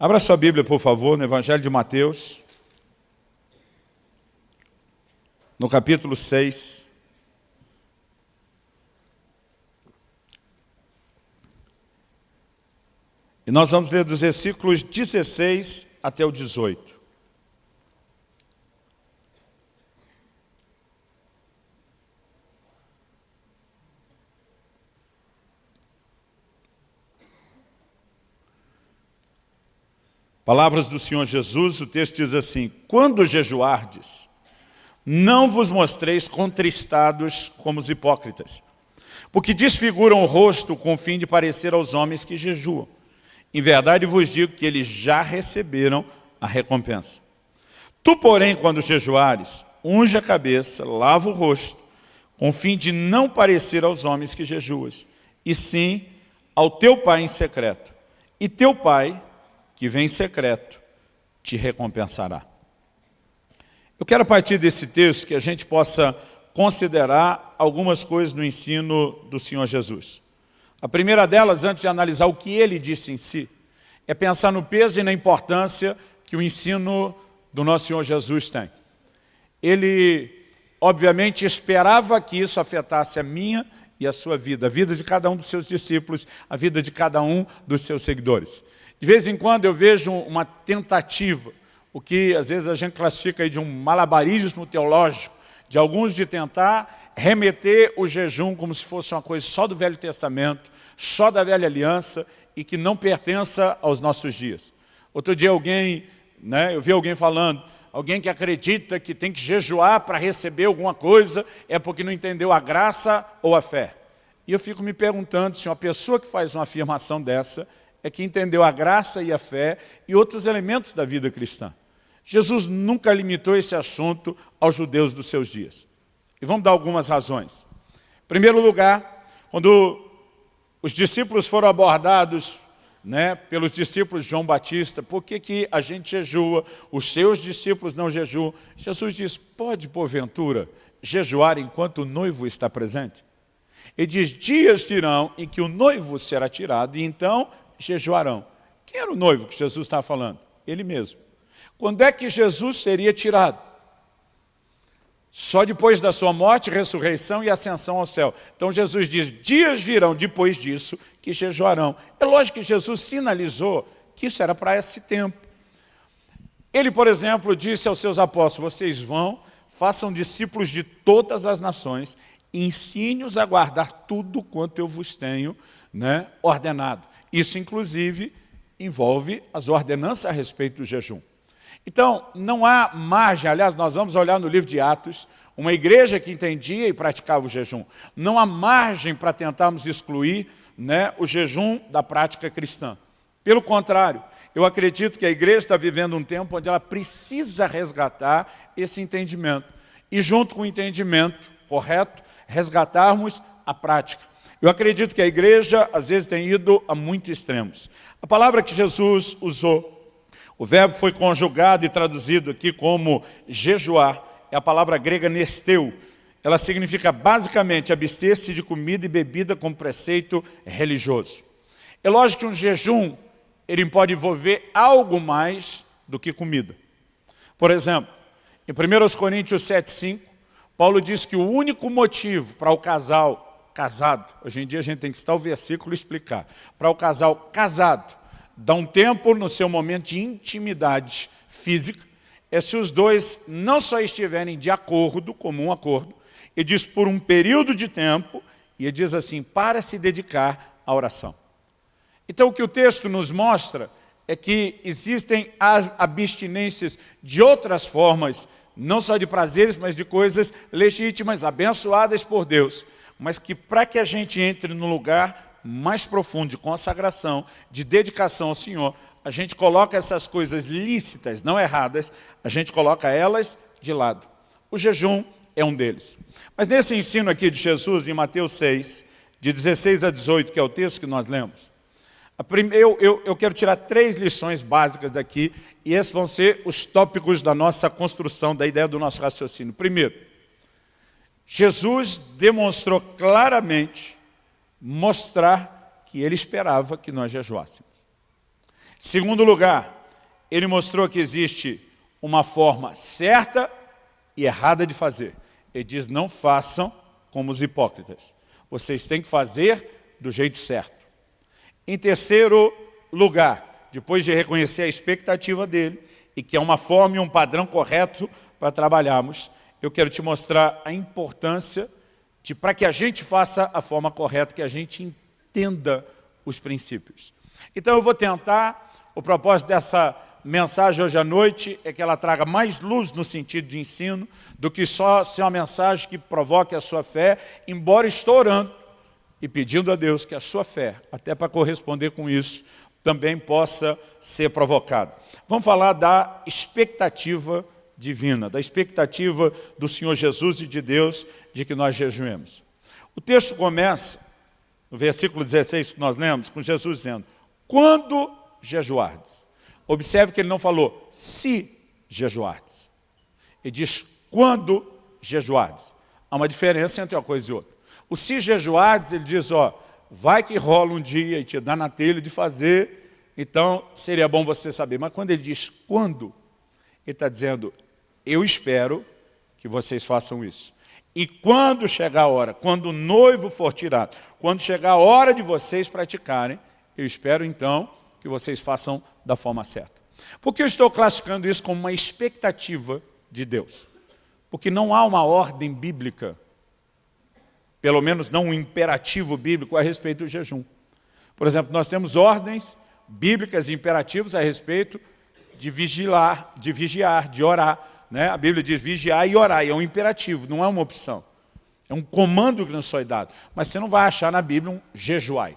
Abra sua Bíblia, por favor, no Evangelho de Mateus, no capítulo 6. E nós vamos ler dos versículos 16 até o 18. Palavras do Senhor Jesus, o texto diz assim: quando jejuardes, não vos mostreis contristados como os hipócritas, porque desfiguram o rosto com o fim de parecer aos homens que jejuam. Em verdade vos digo que eles já receberam a recompensa. Tu, porém, quando jejuares, unge a cabeça, lava o rosto, com o fim de não parecer aos homens que jejuas, e sim ao teu Pai em secreto. E teu Pai, que vem em secreto, te recompensará. Eu quero, a partir desse texto, que a gente possa considerar algumas coisas no ensino do Senhor Jesus. A primeira delas, antes de analisar o que ele disse em si, é pensar no peso e na importância que o ensino do nosso Senhor Jesus tem. Ele, obviamente, esperava que isso afetasse a minha e a sua vida, a vida de cada um dos seus discípulos, a vida de cada um dos seus seguidores. De vez em quando eu vejo uma tentativa, o que às vezes a gente classifica aí de um malabarismo teológico, de alguns de tentar remeter o jejum como se fosse uma coisa só do Velho Testamento, só da Velha Aliança e que não pertença aos nossos dias. Outro dia eu vi alguém falando, alguém que acredita que tem que jejuar para receber alguma coisa é porque não entendeu a graça ou a fé. E eu fico me perguntando se uma pessoa que faz uma afirmação dessa é que entendeu a graça e a fé e outros elementos da vida cristã. Jesus nunca limitou esse assunto aos judeus dos seus dias. E vamos dar algumas razões. Em primeiro lugar, quando os discípulos foram abordados pelos discípulos de João Batista, por que a gente jejua, os seus discípulos não jejuam? Jesus diz, pode porventura jejuar enquanto o noivo está presente? Ele diz, dias virão em que o noivo será tirado e então jejuarão. Quem era o noivo que Jesus estava falando? Ele mesmo. Quando é que Jesus seria tirado? Só depois da sua morte, ressurreição e ascensão ao céu. Então Jesus diz, dias virão depois disso que jejuarão. É lógico que Jesus sinalizou que isso era para esse tempo. Ele, por exemplo, disse aos seus apóstolos, vocês vão, façam discípulos de todas as nações, ensine-os a guardar tudo quanto eu vos tenho ordenado. Isso, inclusive, envolve as ordenanças a respeito do jejum. Então, não há margem, aliás, nós vamos olhar no livro de Atos, uma igreja que entendia e praticava o jejum. Não há margem para tentarmos excluir o jejum da prática cristã. Pelo contrário, eu acredito que a igreja está vivendo um tempo onde ela precisa resgatar esse entendimento. E junto com o entendimento correto, resgatarmos a prática. Eu acredito que a igreja, às vezes, tem ido a muitos extremos. A palavra que Jesus usou, o verbo foi conjugado e traduzido aqui como jejuar, é a palavra grega nesteu. Ela significa, basicamente, abster-se de comida e bebida como preceito religioso. É lógico que um jejum, ele pode envolver algo mais do que comida. Por exemplo, em 1 Coríntios 7,5, Paulo diz que o único motivo para o casal casado, hoje em dia a gente tem que citar o versículo e explicar, para o casal casado, dar um tempo no seu momento de intimidade física, é se os dois não só estiverem de acordo, comum acordo, ele diz por um período de tempo, e ele diz assim, para se dedicar à oração. Então o que o texto nos mostra é que existem as abstinências de outras formas, não só de prazeres, mas de coisas legítimas, abençoadas por Deus, mas que para que a gente entre no lugar mais profundo de consagração, de dedicação ao Senhor, a gente coloca essas coisas lícitas, não erradas, a gente coloca elas de lado. O jejum é um deles. Mas nesse ensino aqui de Jesus, em Mateus 6, de 16 a 18, que é o texto que nós lemos, eu quero tirar 3 lições básicas daqui, e esses vão ser os tópicos da nossa construção, da ideia do nosso raciocínio. Primeiro, Jesus demonstrou claramente, mostrar que ele esperava que nós jejuássemos. Segundo lugar, ele mostrou que existe uma forma certa e errada de fazer. Ele diz, não façam como os hipócritas. Vocês têm que fazer do jeito certo. Em terceiro lugar, depois de reconhecer a expectativa dele, e que é uma forma e um padrão correto para trabalharmos, eu quero te mostrar a importância de, para que a gente faça a forma correta, que a gente entenda os princípios. Então eu vou tentar, o propósito dessa mensagem hoje à noite é que ela traga mais luz no sentido de ensino, do que só ser uma mensagem que provoque a sua fé, embora estou orando e pedindo a Deus que a sua fé, até para corresponder com isso, também possa ser provocada. Vamos falar da expectativa divina, da expectativa do Senhor Jesus e de Deus de que nós jejuemos. O texto começa, no versículo 16 que nós lemos, com Jesus dizendo, quando jejuardes. Observe que ele não falou, se jejuardes. Ele diz, quando jejuardes. Há uma diferença entre uma coisa e outra. O se jejuardes, ele diz, ó, vai que rola um dia e te dá na telha de fazer, então seria bom você saber. Mas quando ele diz quando, ele está dizendo, eu espero que vocês façam isso. E quando chegar a hora, quando o noivo for tirado, quando chegar a hora de vocês praticarem, eu espero então que vocês façam da forma certa. Por que eu estou classificando isso como uma expectativa de Deus? Porque não há uma ordem bíblica, pelo menos não um imperativo bíblico a respeito do jejum. Por exemplo, nós temos ordens bíblicas e imperativos a respeito de vigiar, de orar. Né? A Bíblia diz vigiar e orar, e é um imperativo, não é uma opção. É um comando que nos foi dado. Mas você não vai achar na Bíblia um jejuai.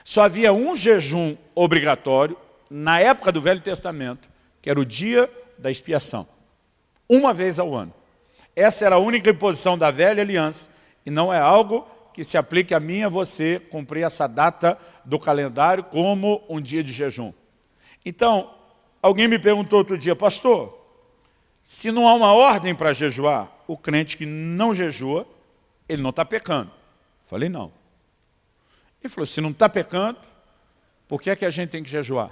Só havia um jejum obrigatório na época do Velho Testamento, que era o dia da expiação. Uma vez ao ano. Essa era a única imposição da velha aliança, e não é algo que se aplique a mim e a você cumprir essa data do calendário como um dia de jejum. Então, alguém me perguntou outro dia, pastor, se não há uma ordem para jejuar, o crente que não jejua, ele não está pecando. Falei, não. Ele falou, se não está pecando, por que é que a gente tem que jejuar?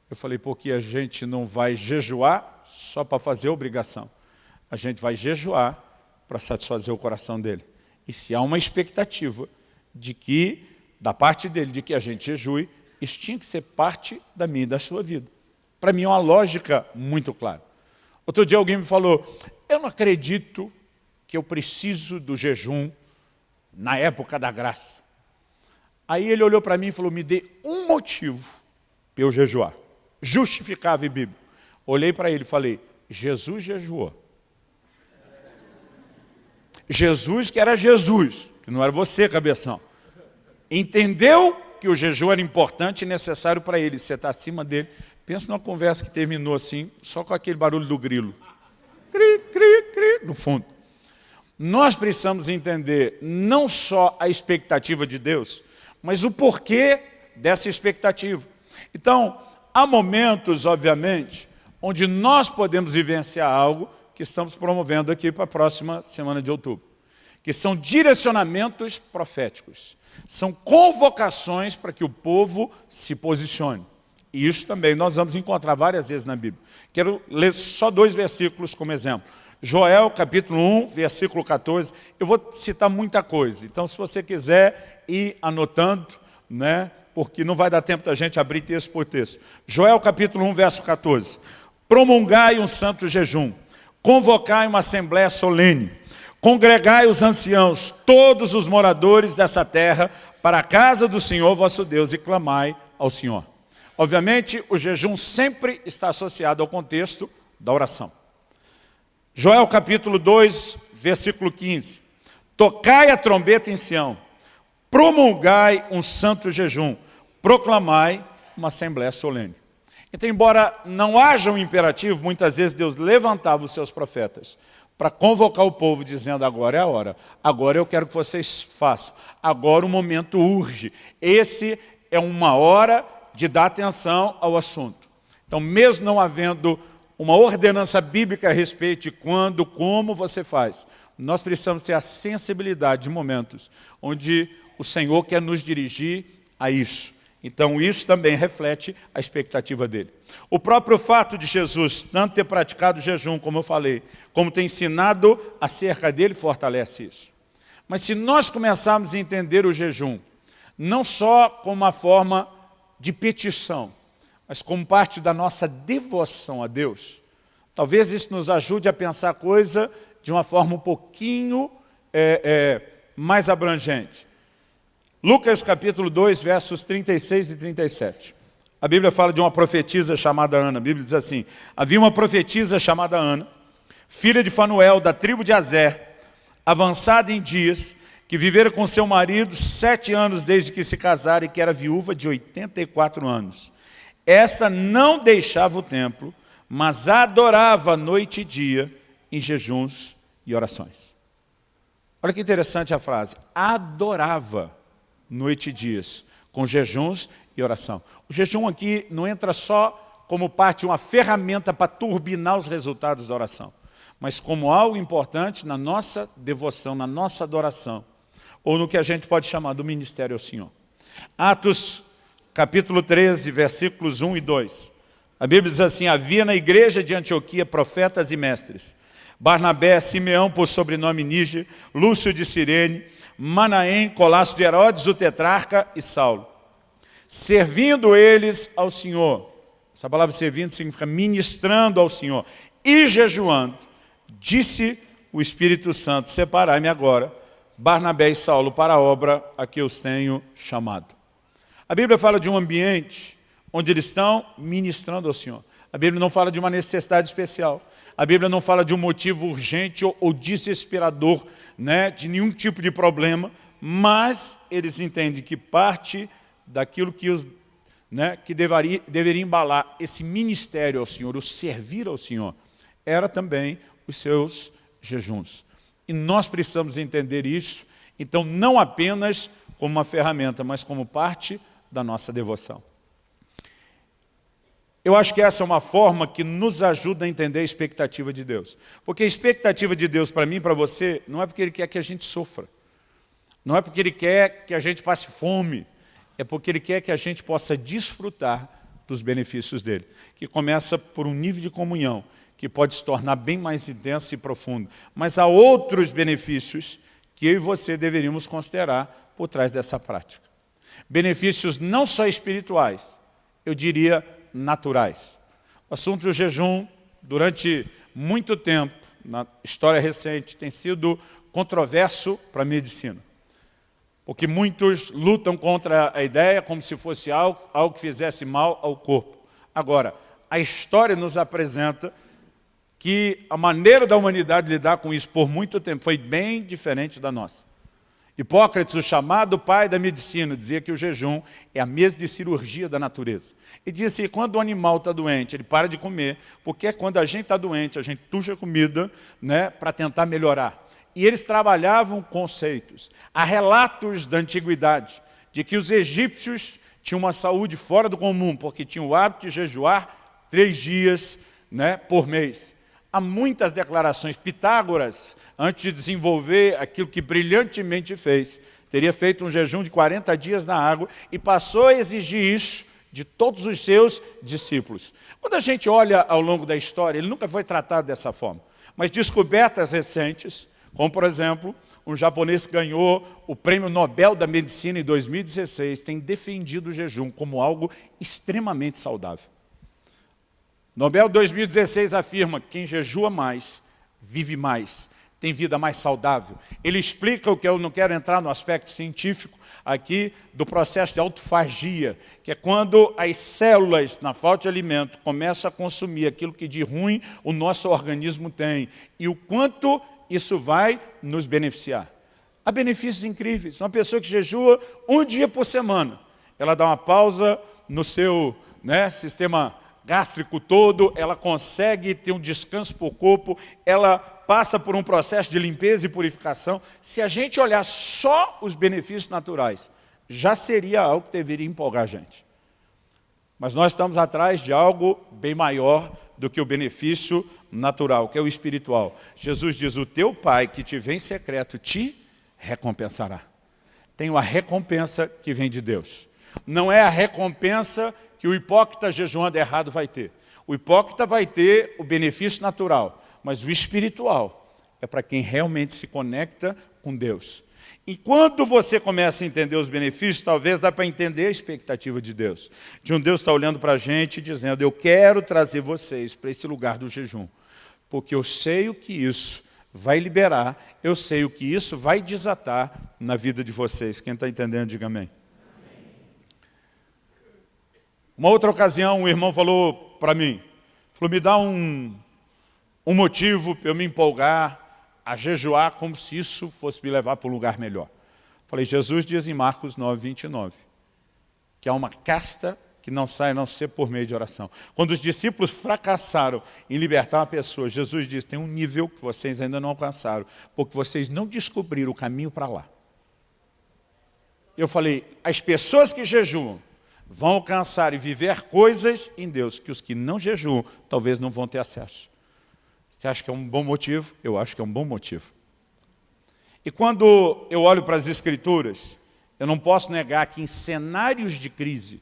Eu falei, porque a gente não vai jejuar só para fazer obrigação. A gente vai jejuar para satisfazer o coração dele. E se há uma expectativa de que, da parte dele, de que a gente jejue, isso tinha que ser parte da minha e da sua vida. Para mim é uma lógica muito clara. Outro dia alguém me falou, eu não acredito que eu preciso do jejum na época da graça. Aí ele olhou para mim e falou, me dê um motivo para eu jejuar. Justificável e bíblico. Olhei para ele e falei, Jesus jejuou. Jesus, que era Jesus, que não era você, cabeção, entendeu que o jejum era importante e necessário para ele. Você está acima dele. Pensa numa conversa que terminou assim, só com aquele barulho do grilo. Cri, cri, cri, no fundo. Nós precisamos entender não só a expectativa de Deus, mas o porquê dessa expectativa. Então, há momentos, obviamente, onde nós podemos vivenciar algo que estamos promovendo aqui para a próxima semana de outubro, que são direcionamentos proféticos, são convocações para que o povo se posicione. E isso também nós vamos encontrar várias vezes na Bíblia. Quero ler só 2 versículos como exemplo. Joel, capítulo 1, versículo 14. Eu vou citar muita coisa, então se você quiser ir anotando, né, porque não vai dar tempo da gente abrir texto por texto. Joel, capítulo 1, verso 14. Promulgai um santo jejum, convocai uma assembléia solene, congregai os anciãos, todos os moradores dessa terra, para a casa do Senhor vosso Deus, e clamai ao Senhor. Obviamente, o jejum sempre está associado ao contexto da oração. Joel capítulo 2, versículo 15. Tocai a trombeta em Sião, promulgai um santo jejum, proclamai uma assembléia solene. Então, embora não haja um imperativo, muitas vezes Deus levantava os seus profetas para convocar o povo, dizendo, agora é a hora, agora eu quero que vocês façam, agora o momento urge. Esse é uma hora de dar atenção ao assunto. Então, mesmo não havendo uma ordenança bíblica a respeito de quando, como você faz, nós precisamos ter a sensibilidade de momentos onde o Senhor quer nos dirigir a isso. Então isso também reflete a expectativa dele. O próprio fato de Jesus tanto ter praticado o jejum, como eu falei, como ter ensinado acerca dele, fortalece isso. Mas se nós começarmos a entender o jejum, não só como uma forma de petição, mas como parte da nossa devoção a Deus, talvez isso nos ajude a pensar a coisa de uma forma um pouquinho mais abrangente. Lucas capítulo 2, versos 36 e 37. A Bíblia fala de uma profetisa chamada Ana. A Bíblia diz assim: havia uma profetisa chamada Ana, filha de Fanuel, da tribo de Aser, avançada em dias, que vivera com seu marido 7 anos desde que se casara e que era viúva de 84 anos. Esta não deixava o templo, mas adorava noite e dia em jejuns e orações. Olha que interessante a frase. Adorava noite e dias, com jejuns e oração. O jejum aqui não entra só como parte de uma ferramenta para turbinar os resultados da oração, mas como algo importante na nossa devoção, na nossa adoração, ou no que a gente pode chamar do ministério ao Senhor. Atos capítulo 13, versículos 1 e 2. A Bíblia diz assim: havia na igreja de Antioquia profetas e mestres, Barnabé, Simeão por sobrenome Níger, Lúcio de Cirene, Manaém, Colasso de Herodes, o tetrarca, e Saulo. Servindo eles ao Senhor, essa palavra servindo significa ministrando ao Senhor, e jejuando, disse o Espírito Santo: separai-me agora, Barnabé e Saulo, para a obra a que os tenho chamado. A Bíblia fala de um ambiente onde eles estão ministrando ao Senhor. A Bíblia não fala de uma necessidade especial. A Bíblia não fala de um motivo urgente ou desesperador, né, de nenhum tipo de problema, mas eles entendem que parte daquilo que, que deveria embalar esse ministério ao Senhor, o servir ao Senhor, era também os seus jejuns. E nós precisamos entender isso, então não apenas como uma ferramenta, mas como parte da nossa devoção. Eu acho que essa é uma forma que nos ajuda a entender a expectativa de Deus. Porque a expectativa de Deus para mim e para você não é porque Ele quer que a gente sofra. Não é porque Ele quer que a gente passe fome. É porque Ele quer que a gente possa desfrutar dos benefícios dEle. Que começa por um nível de comunhão, que pode se tornar bem mais intenso e profundo. Mas há outros benefícios que eu e você deveríamos considerar por trás dessa prática. Benefícios não só espirituais, eu diria naturais. O assunto do jejum, durante muito tempo, na história recente, tem sido controverso para a medicina. Porque muitos lutam contra a ideia como se fosse algo que fizesse mal ao corpo. Agora, a história nos apresenta que a maneira da humanidade lidar com isso por muito tempo foi bem diferente da nossa. Hipócrates, o chamado pai da medicina, dizia que o jejum é a mesa de cirurgia da natureza. E dizia que quando o animal está doente, ele para de comer, porque quando a gente está doente, a gente tuxa comida, né, para tentar melhorar. E eles trabalhavam conceitos. Há relatos da antiguidade de que os egípcios tinham uma saúde fora do comum, porque tinham o hábito de jejuar 3 dias, né, por mês. Há muitas declarações. Pitágoras, antes de desenvolver aquilo que brilhantemente fez, teria feito um jejum de 40 dias na água e passou a exigir isso de todos os seus discípulos. Quando a gente olha ao longo da história, ele nunca foi tratado dessa forma. Mas descobertas recentes, como por exemplo, um japonês que ganhou o Prêmio Nobel da Medicina em 2016, tem defendido o jejum como algo extremamente saudável. Nobel 2016 afirma que quem jejua mais, vive mais, tem vida mais saudável. Ele explica o que eu não quero entrar no aspecto científico aqui do processo de autofagia, que é quando as células, na falta de alimento, começam a consumir aquilo que de ruim o nosso organismo tem e o quanto isso vai nos beneficiar. Há benefícios incríveis. Uma pessoa que jejua 1 dia por semana, ela dá uma pausa no seu sistema gástrico todo, ela consegue ter um descanso para o corpo, ela passa por um processo de limpeza e purificação. Se a gente olhar só os benefícios naturais, já seria algo que deveria empolgar a gente. Mas nós estamos atrás de algo bem maior do que o benefício natural, que é o espiritual. Jesus diz: o teu Pai que te vê em secreto te recompensará. Tem uma recompensa que vem de Deus. Não é a recompensa que o hipócrita jejuando errado vai ter. O hipócrita vai ter o benefício natural, mas o espiritual é para quem realmente se conecta com Deus. E quando você começa a entender os benefícios, talvez dá para entender a expectativa de Deus. De um Deus está olhando para a gente e dizendo, eu quero trazer vocês para esse lugar do jejum, porque eu sei o que isso vai liberar, eu sei o que isso vai desatar na vida de vocês. Quem está entendendo, diga amém. Uma outra ocasião, um irmão falou para mim, falou, me dá um motivo para eu me empolgar a jejuar como se isso fosse me levar para um lugar melhor. Falei, Jesus diz em Marcos 9, 29, que há uma casta que não sai a não ser por meio de oração. Quando os discípulos fracassaram em libertar uma pessoa, Jesus diz, tem um nível que vocês ainda não alcançaram, porque vocês não descobriram o caminho para lá. Eu falei, as pessoas que jejuam vão alcançar e viver coisas em Deus que os que não jejuam talvez não vão ter acesso. Você acha que é um bom motivo? Eu acho que é um bom motivo. E quando eu olho para as Escrituras, eu não posso negar que em cenários de crise,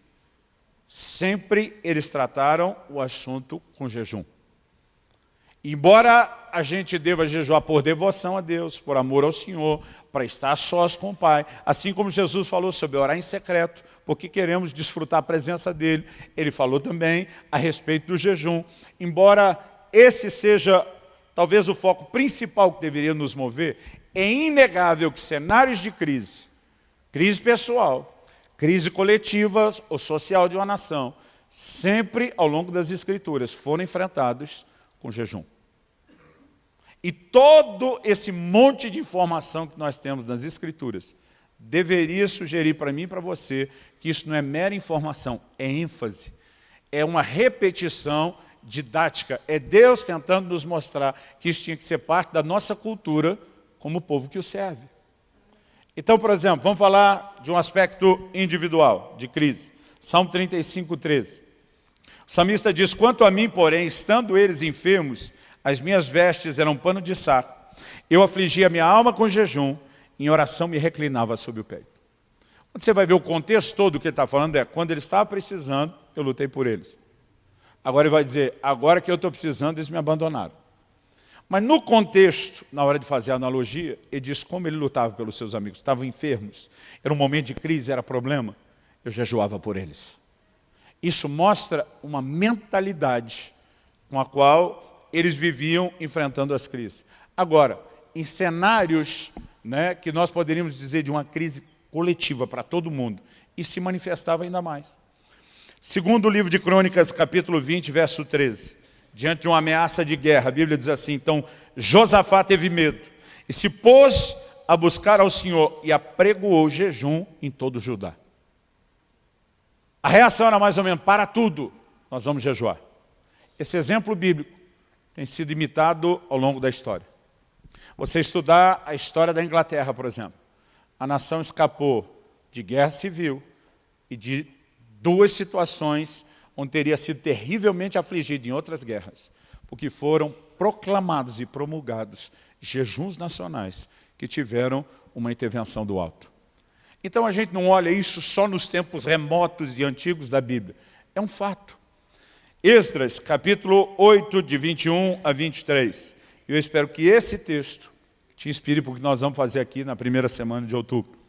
sempre eles trataram o assunto com jejum. Embora a gente deva jejuar por devoção a Deus, por amor ao Senhor, para estar sós com o Pai, assim como Jesus falou sobre orar em secreto, porque queremos desfrutar a presença dEle, Ele falou também a respeito do jejum. Embora esse seja talvez o foco principal que deveria nos mover, é inegável que cenários de crise, crise pessoal, crise coletiva ou social de uma nação, sempre ao longo das Escrituras foram enfrentados com jejum. E todo esse monte de informação que nós temos nas Escrituras deveria sugerir para mim e para você que isso não é mera informação, é ênfase, é uma repetição didática, é Deus tentando nos mostrar que isso tinha que ser parte da nossa cultura como povo que o serve. Então, por exemplo, vamos falar de um aspecto individual, de crise. Salmo 35, 13. O salmista diz, quanto a mim, porém, estando eles enfermos, as minhas vestes eram pano de saco, eu afligia minha alma com jejum, em oração me reclinava sobre o peito. Quando você vai ver o contexto todo do que ele está falando, é quando ele estava precisando, eu lutei por eles. Agora ele vai dizer, agora que eu estou precisando, eles me abandonaram. Mas no contexto, na hora de fazer a analogia, ele diz como ele lutava pelos seus amigos. Estavam enfermos, era um momento de crise, era problema. Eu jejuava por eles. Isso mostra uma mentalidade com a qual eles viviam enfrentando as crises. Agora, em cenários, né, que nós poderíamos dizer de uma crise coletiva para todo mundo, isso se manifestava ainda mais. Segundo o livro de Crônicas, capítulo 20, verso 13, diante de uma ameaça de guerra, a Bíblia diz assim, então Josafá teve medo e se pôs a buscar ao Senhor e apregoou jejum em todo Judá. A reação era mais ou menos, para tudo, nós vamos jejuar. Esse exemplo bíblico tem sido imitado ao longo da história. Você estudar a história da Inglaterra, por exemplo, a nação escapou de guerra civil e de duas situações onde teria sido terrivelmente afligido em outras guerras, porque foram proclamados e promulgados jejuns nacionais que tiveram uma intervenção do alto. Então a gente não olha isso só nos tempos remotos e antigos da Bíblia, é um fato. Esdras, capítulo 8, de 21 a 23. Eu espero que esse texto te inspire para o que nós vamos fazer aqui na primeira semana de outubro.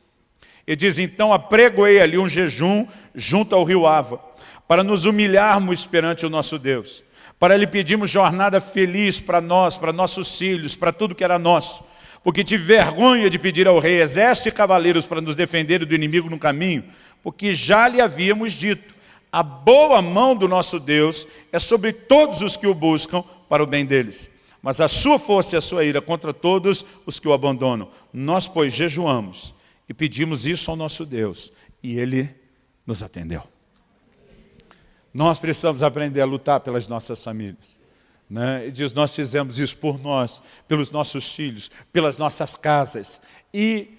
Ele diz, então apregoei ali um jejum junto ao rio Ava, para nos humilharmos perante o nosso Deus, para lhe pedirmos jornada feliz para nós, para nossos filhos, para tudo que era nosso, porque tive vergonha de pedir ao rei exército e cavaleiros para nos defender do inimigo no caminho, porque já lhe havíamos dito, a boa mão do nosso Deus é sobre todos os que o buscam para o bem deles, mas a sua força e a sua ira contra todos os que o abandonam. Nós, pois, jejuamos e pedimos isso ao nosso Deus, e Ele nos atendeu. Nós precisamos aprender a lutar pelas nossas famílias. Né? Ele diz, nós fizemos isso por nós, pelos nossos filhos, pelas nossas casas. E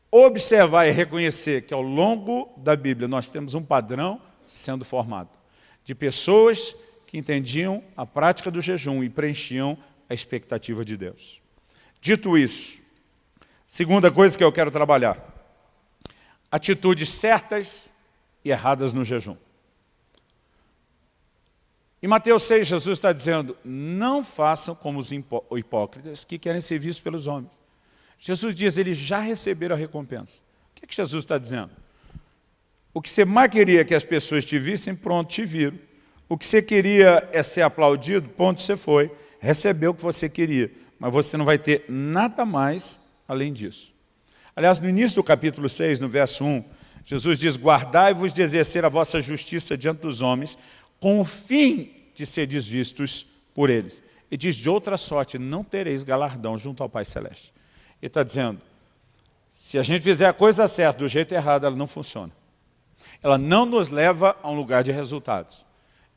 observar e reconhecer que ao longo da Bíblia nós temos um padrão sendo formado, de pessoas que entendiam a prática do jejum e preenchiam a expectativa de Deus. Dito isso, segunda coisa que eu quero trabalhar, atitudes certas e erradas no jejum. Em Mateus 6, Jesus está dizendo, não façam como os hipócritas que querem ser vistos pelos homens. Jesus diz, eles já receberam a recompensa. O que Jesus está dizendo? O que você mais queria que as pessoas te vissem, pronto, te viram. O que você queria é ser aplaudido, ponto, você foi. Recebeu o que você queria, mas você não vai ter nada mais além disso. Aliás, no início do capítulo 6, no verso 1, Jesus diz, guardai-vos de exercer a vossa justiça diante dos homens, com o fim de seres vistos por eles. E diz, de outra sorte, não tereis galardão junto ao Pai Celeste. Ele está dizendo, se a gente fizer a coisa certa do jeito errado, ela não funciona. Ela não nos leva a um lugar de resultados.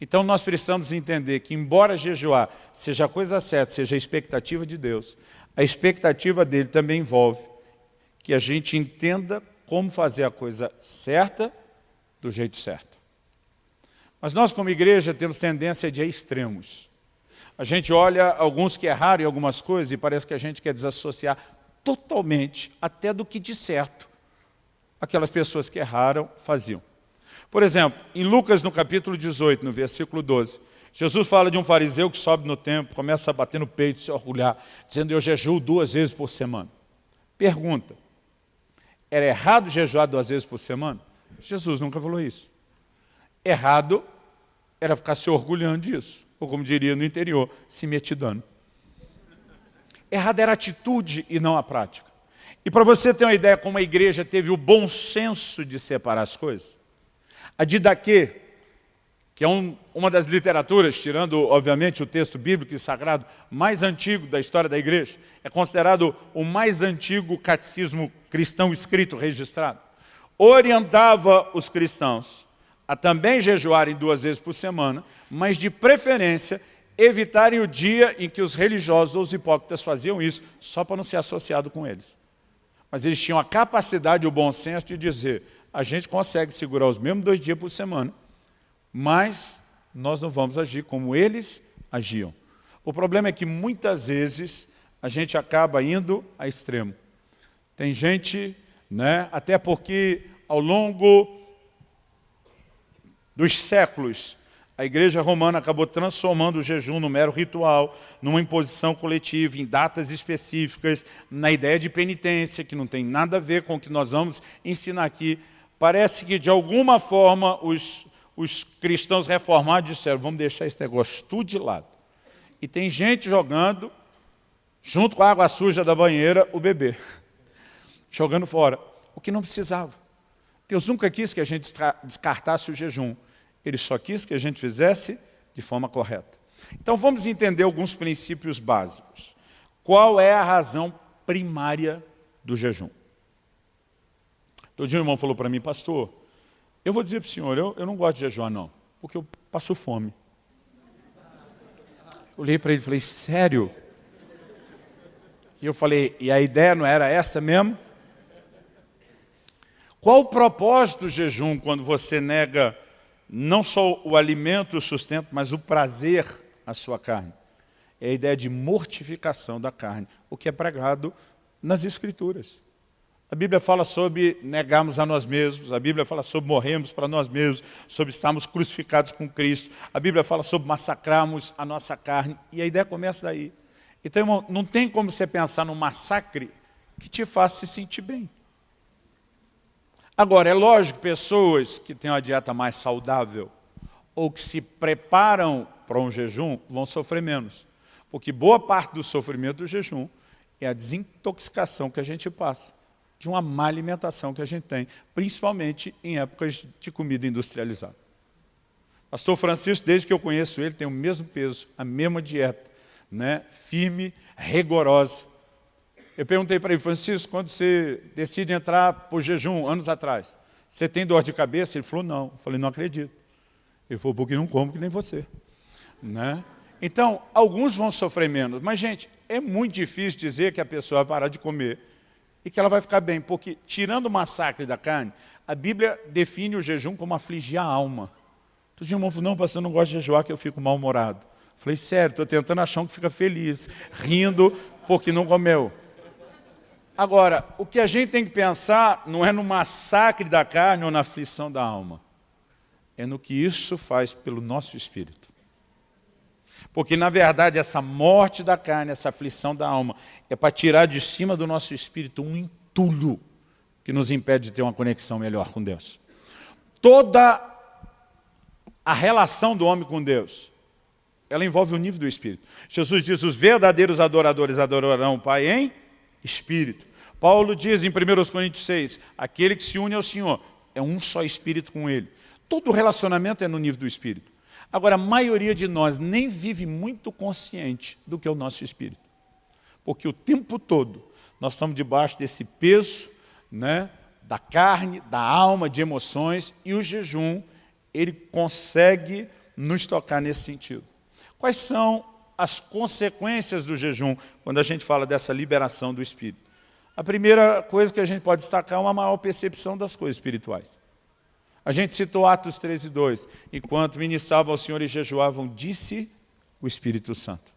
Então nós precisamos entender que, embora jejuar seja a coisa certa, seja a expectativa de Deus, a expectativa dele também envolve que a gente entenda como fazer a coisa certa do jeito certo. Mas nós, como igreja, temos tendência de ir a extremos. A gente olha alguns que erraram em algumas coisas e parece que a gente quer desassociar totalmente, até do que de certo, aquelas pessoas que erraram faziam. Por exemplo, em Lucas, no capítulo 18, no versículo 12, Jesus fala de um fariseu que sobe no templo, começa a bater no peito, se orgulhar, dizendo, eu jejuo 2 vezes por semana. Pergunta, era errado jejuar 2 vezes por semana? Jesus nunca falou isso. Errado era ficar se orgulhando disso, ou como diria no interior, se metidando. Errado era a atitude e não a prática. E para você ter uma ideia como a igreja teve o bom senso de separar as coisas, a Didaquê, que é uma das literaturas, tirando obviamente o texto bíblico e sagrado mais antigo da história da igreja, é considerado o mais antigo catecismo cristão escrito, registrado, orientava os cristãos a também jejuarem 2 vezes por semana, mas de preferência evitarem o dia em que os religiosos ou os hipócritas faziam isso, só para não ser associado com eles. Mas eles tinham a capacidade e o bom senso de dizer, a gente consegue segurar os mesmos 2 dias por semana, mas nós não vamos agir como eles agiam. O problema é que muitas vezes a gente acaba indo a extremo. Tem gente, até porque ao longo dos séculos, a igreja romana acabou transformando o jejum no mero ritual, numa imposição coletiva, em datas específicas, na ideia de penitência, que não tem nada a ver com o que nós vamos ensinar aqui. Parece que, de alguma forma, os cristãos reformados disseram, vamos deixar esse negócio tudo de lado. E tem gente jogando, junto com a água suja da banheira, o bebê. Jogando fora, o que não precisava. Deus nunca quis que a gente descartasse o jejum. Ele só quis que a gente fizesse de forma correta. Então vamos entender alguns princípios básicos. Qual é a razão primária do jejum? Todo dia um irmão falou para mim, pastor, eu vou dizer para o senhor, eu não gosto de jejuar não, porque eu passo fome. Eu olhei para ele e falei, sério? E eu falei, e a ideia não era essa mesmo? Qual o propósito do jejum quando você nega não só o alimento, o sustento, mas o prazer à sua carne? É a ideia de mortificação da carne, o que é pregado nas Escrituras. A Bíblia fala sobre negarmos a nós mesmos, a Bíblia fala sobre morrermos para nós mesmos, sobre estarmos crucificados com Cristo, a Bíblia fala sobre massacrarmos a nossa carne, e a ideia começa daí. Então, irmão, não tem como você pensar num massacre que te faça se sentir bem. Agora, é lógico, pessoas que têm uma dieta mais saudável ou que se preparam para um jejum vão sofrer menos. Porque boa parte do sofrimento do jejum é a desintoxicação que a gente passa de uma má alimentação que a gente tem, principalmente em épocas de comida industrializada. Pastor Francisco, desde que eu conheço ele, tem o mesmo peso, a mesma dieta, firme, rigorosa. Eu perguntei para ele, Francisco, quando você decide entrar para o jejum, anos atrás, você tem dor de cabeça? Ele falou, não. Eu falei, não acredito. Ele falou, porque não como que nem você. Então, alguns vão sofrer menos. Mas, gente, é muito difícil dizer que a pessoa vai parar de comer e que ela vai ficar bem. Porque, tirando o massacre da carne, a Bíblia define o jejum como afligir a alma. Todo dia o irmão falou, não, pastor, eu não gosto de jejuar que eu fico mal-humorado. Eu falei, sério, estou tentando achar um que fica feliz, rindo porque não comeu. Agora, o que a gente tem que pensar não é no massacre da carne ou na aflição da alma. é no que isso faz pelo nosso espírito. Porque, na verdade, essa morte da carne, essa aflição da alma, é para tirar de cima do nosso espírito um entulho que nos impede de ter uma conexão melhor com Deus. Toda a relação do homem com Deus, ela envolve o nível do espírito. Jesus diz, os verdadeiros adoradores adorarão o Pai em espírito. Paulo diz em 1 Coríntios 6, aquele que se une ao Senhor é um só espírito com Ele. Todo relacionamento é no nível do espírito. Agora, a maioria de nós nem vive muito consciente do que é o nosso espírito. Porque o tempo todo nós estamos debaixo desse peso, né, da carne, da alma, de emoções, e o jejum, ele consegue nos tocar nesse sentido. Quais são as consequências do jejum quando a gente fala dessa liberação do espírito? A primeira coisa que a gente pode destacar é uma maior percepção das coisas espirituais. A gente citou Atos 13:2. Enquanto ministravam ao Senhor e jejuavam, disse o Espírito Santo.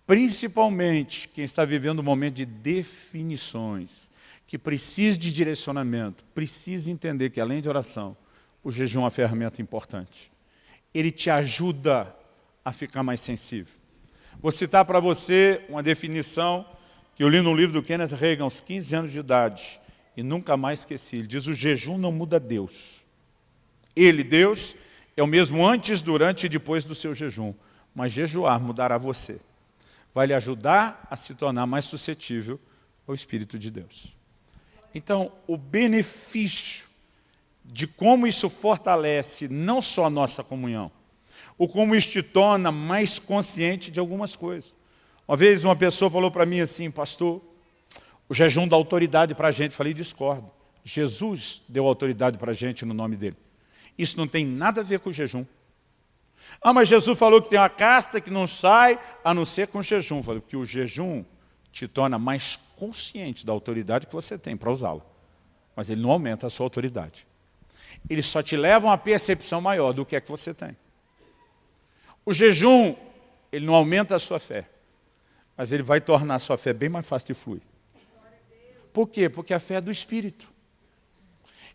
Principalmente quem está vivendo um momento de definições, que precisa de direcionamento, precisa entender que, além de oração, o jejum é uma ferramenta importante. Ele te ajuda a ficar mais sensível. Vou citar para você uma definição que eu li no livro do Kenneth Hagin aos 15 anos de idade. E nunca mais esqueci. Ele diz, o jejum não muda Deus. Ele, Deus, é o mesmo antes, durante e depois do seu jejum. Mas jejuar mudará você. Vai lhe ajudar a se tornar mais suscetível ao Espírito de Deus. Então, o benefício de como isso fortalece não só a nossa comunhão, ou como isso te torna mais consciente de algumas coisas. Uma vez uma pessoa falou para mim assim, pastor, o jejum dá autoridade para a gente. Falei, discordo. Jesus deu autoridade para a gente no nome dele. Isso não tem nada a ver com o jejum. Ah, mas Jesus falou que tem uma casta que não sai a não ser com jejum. Falei, porque o jejum te torna mais consciente da autoridade que você tem para usá-lo. Mas ele não aumenta a sua autoridade. Ele só te leva a uma percepção maior do que é que você tem. O jejum, ele não aumenta a sua fé. Mas ele vai tornar a sua fé bem mais fácil de fluir. Por quê? Porque a fé é do Espírito.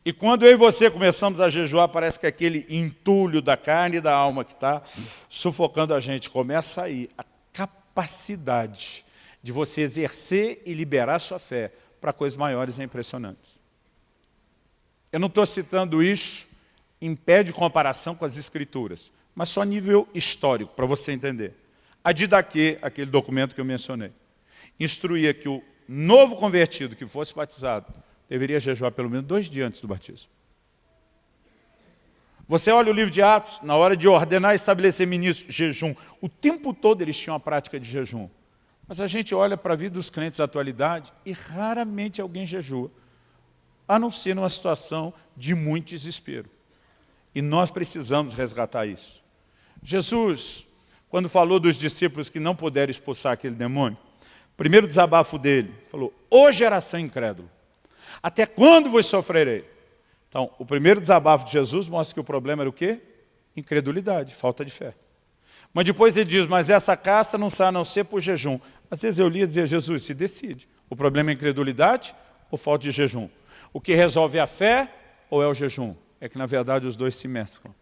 E quando eu e você começamos a jejuar, parece que aquele entulho da carne e da alma que está sufocando a gente, começa a ir a capacidade de você exercer e liberar a sua fé para coisas maiores e impressionantes. Eu não estou citando isso em pé de comparação com as Escrituras, mas só a nível histórico, para você entender. A Didaquê, aquele documento que eu mencionei, instruía que o novo convertido que fosse batizado deveria jejuar pelo menos 2 dias antes do batismo. Você olha o livro de Atos, na hora de ordenar e estabelecer ministros, jejum. O tempo todo eles tinham a prática de jejum. Mas a gente olha para a vida dos crentes da atualidade e raramente alguém jejua, a não ser numa situação de muito desespero. E nós precisamos resgatar isso. Jesus, quando falou dos discípulos que não puderam expulsar aquele demônio, primeiro desabafo dele, falou, ô geração incrédula, até quando vos sofrerei? Então, o primeiro desabafo de Jesus mostra que o problema era o quê? Incredulidade, falta de fé. Mas depois ele diz, mas essa casta não sai a não ser por jejum. Às vezes eu lia e dizia, Jesus, se decide. O problema é incredulidade ou falta de jejum? O que resolve é a fé ou é o jejum? É que, na verdade, os dois se mesclam.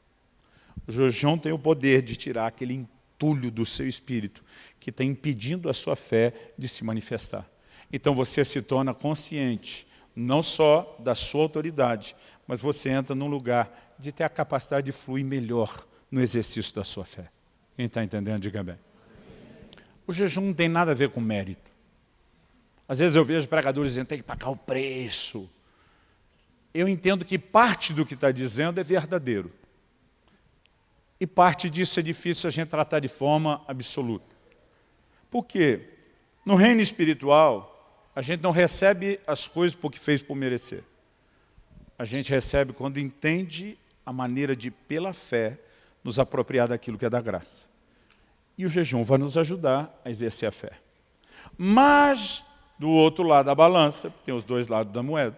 O jejum tem o poder de tirar aquele entulho do seu espírito que está impedindo a sua fé de se manifestar. Então você se torna consciente, não só da sua autoridade, mas você entra num lugar de ter a capacidade de fluir melhor no exercício da sua fé. Quem está entendendo, diga bem. O jejum não tem nada a ver com mérito. Às vezes eu vejo pregadores dizendo que tem que pagar o preço. Eu entendo que parte do que está dizendo é verdadeiro. E parte disso é difícil a gente tratar de forma absoluta. Por quê? No reino espiritual, a gente não recebe as coisas porque fez por merecer. A gente recebe quando entende a maneira de, pela fé, nos apropriar daquilo que é da graça. E o jejum vai nos ajudar a exercer a fé. Mas, do outro lado da balança, tem os dois lados da moeda.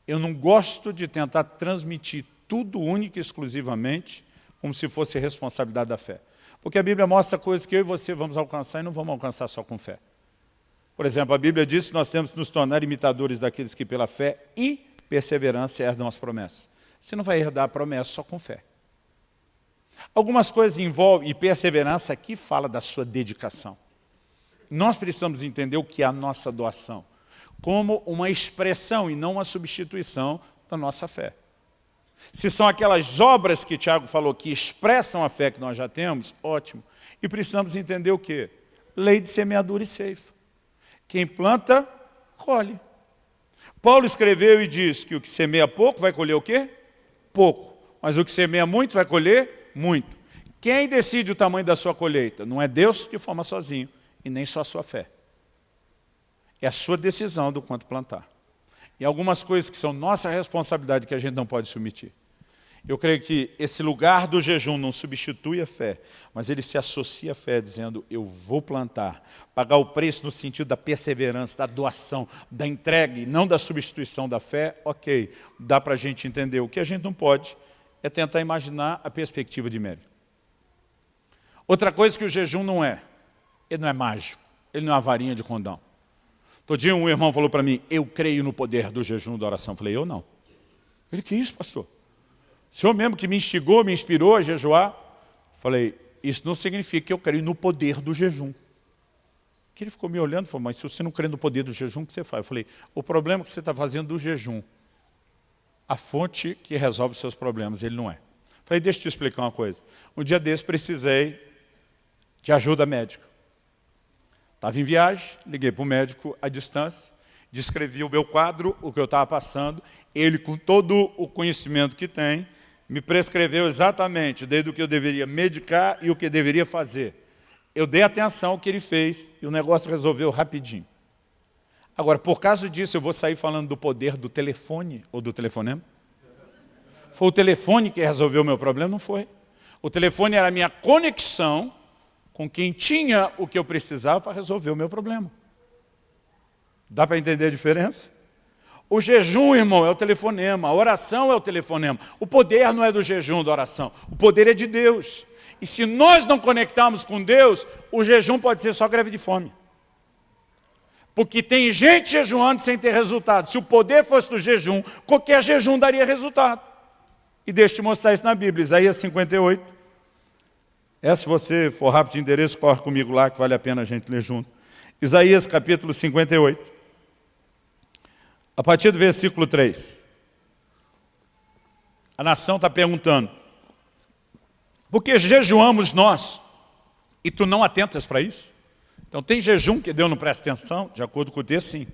Eu não gosto de tentar transmitir tudo única e exclusivamente como se fosse responsabilidade da fé. Porque a Bíblia mostra coisas que eu e você vamos alcançar e não vamos alcançar só com fé. Por exemplo, a Bíblia diz que nós temos que nos tornar imitadores daqueles que pela fé e perseverança herdam as promessas. Você não vai herdar a promessa só com fé. Algumas coisas envolvem, e perseverança aqui fala da sua dedicação. Nós precisamos entender o que é a nossa doação, como uma expressão e não uma substituição da nossa fé. Se são aquelas obras que Tiago falou que expressam a fé que nós já temos, ótimo. E precisamos entender o quê? Lei de semeadura e ceifa. Quem planta, colhe. Paulo escreveu e diz que o que semeia pouco vai colher o quê? Pouco. Mas o que semeia muito vai colher muito. Quem decide o tamanho da sua colheita? Não é Deus que forma sozinho, e nem só a sua fé. É a sua decisão do quanto plantar. E algumas coisas que são nossa responsabilidade que a gente não pode submeter. Eu creio que esse lugar do jejum não substitui a fé, mas ele se associa à fé dizendo, eu vou plantar, pagar o preço no sentido da perseverança, da doação, da entrega e não da substituição da fé, ok, dá para a gente entender. O que a gente não pode é tentar imaginar a perspectiva de médio. Outra coisa que o jejum não é, ele não é mágico, ele não é uma varinha de condão. Todo dia um irmão falou para mim, eu creio no poder do jejum e da oração. Eu falei, eu não. Ele, que isso, pastor? O senhor mesmo que me instigou, me inspirou a jejuar? Falei, isso não significa que eu creio no poder do jejum. Que ele ficou me olhando e falou, mas se você não crê no poder do jejum, o que você faz? Eu falei, o problema é que você está fazendo do jejum a fonte que resolve os seus problemas, ele não é. Falei, deixa eu te explicar uma coisa. Um dia desse precisei de ajuda médica. Estava em viagem, liguei para o médico à distância, descrevi o meu quadro, o que eu estava passando, ele com todo o conhecimento que tem, me prescreveu exatamente desde o que eu deveria medicar e o que eu deveria fazer. Eu dei atenção ao que ele fez e o negócio resolveu rapidinho. Agora, por causa disso, eu vou sair falando do poder do telefone ou do telefonema? Foi o telefone que resolveu o meu problema? Não foi. O telefone era a minha conexão com quem tinha o que eu precisava para resolver o meu problema. Dá para entender a diferença? O jejum, irmão, é o telefonema, a oração é o telefonema. O poder não é do jejum, da oração. O poder é de Deus. E se nós não conectarmos com Deus, o jejum pode ser só greve de fome. Porque tem gente jejuando sem ter resultado. Se o poder fosse do jejum, qualquer jejum daria resultado. E deixa eu te mostrar isso na Bíblia, Isaías 58. Se você for rápido de endereço, corre comigo lá, que vale a pena a gente ler junto. Isaías capítulo 58. A partir do versículo 3. A nação está perguntando, por que jejuamos nós e tu não atentas para isso? Então tem jejum que Deus não presta atenção, de acordo com o texto, sim.